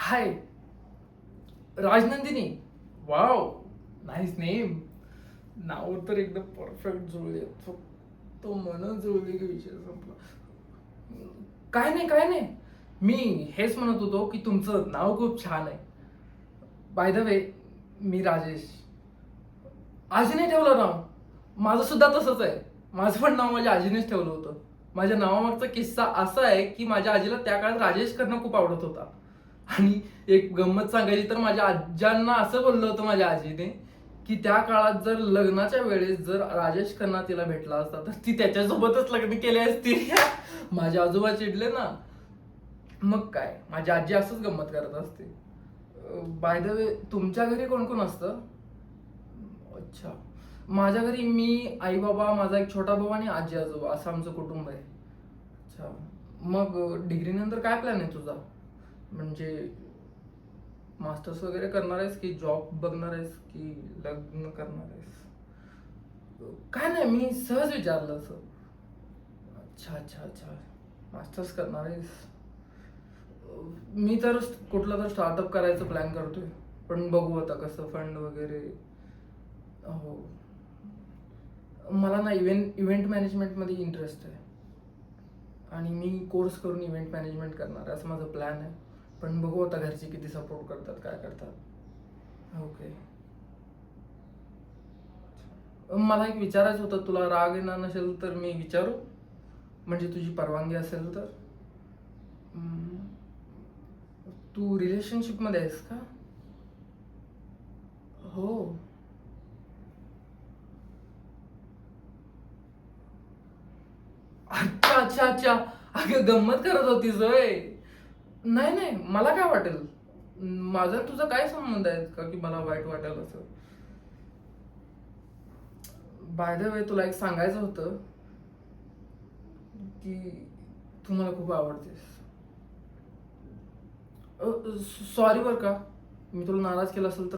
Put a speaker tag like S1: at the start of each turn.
S1: हाय, Rajnandini. Wow, nice name. नाव तर एकदम परफेक्ट जुळले. फक्त मन जुळले की विषय संपला. काय नाही, काय नाही. मी हेच म्हणत होतो की तुमचं नाव खूप छान आहे. बाय द वे, मी राजेश. आजीने ठेवलं नाव. माझं सुद्धा तसंच आहे. माझं पण नाव माझ्या आजीनेच ठेवलं होतं. माझ्या नावामागचा किस्सा असा आहे की माझ्या आजीला त्या काळात राजेश करणं खूप आवडत होता. आणि एक गंमत सांगायची तर माझ्या आज्यांना असं बोललं होतं माझ्या आजीने की त्या काळात जर लग्नाच्या वेळेस जर राजेश खन्ना तिला भेटला असता तर ती त्याच्यासोबतच लग्न केले असती. माझे आजोबा चिडले ना. मग काय, माझी आजी असंच गंमत करत असते. बाय द वे, तुमच्या घरी कोण कोण असतं? अच्छा. माझ्या घरी मी, आई बाबा, माझा एक छोटा भाऊ आणि आजी आजोबा असं आमचं कुटुंब आहे. अच्छा. मग डिग्री नंतर काय प्लॅन आहे तुझा? म्हणजे मास्टर्स वगैरे करणार आहेस की जॉब बघणार आहेस की लग्न करणार आहेस? काय नाही, मी सहज विचारलं असं. अच्छा अच्छा अच्छा. मास्टर्स करणार आहेस? मी तर कुठला तर स्टार्टअप करायचं प्लॅन करतोय. पण बघू आता कसं फंड वगैरे. हो. मला ना इव्हेंट मॅनेजमेंटमध्ये इंटरेस्ट आहे. आणि मी कोर्स करून इव्हेंट मॅनेजमेंट करणार आहे असं माझं प्लॅन आहे. पण बघू आता घरचे किती सपोर्ट करतात, काय करतात. ओके. मला एक विचारायचं होतं, तुला राग येणार नसेल तर मी विचारू? म्हणजे तुझी परवानगी असेल तर. हम्म, तू रिलेशनशिपमध्ये आहेस का? हो. अच्छा अच्छा अच्छा. अगं गंमत करत होतीस होय. नाही नाही, मला काय वाटेल. माझा आणि तुझा काय संबंध आहे का की मला वाईट वाटेल असं. बाय द वे, तुला एक सांगायचं होतं की तू मला खूप आवडतेस. सॉरी बरं का, मी तुला नाराज केलं असेल तर.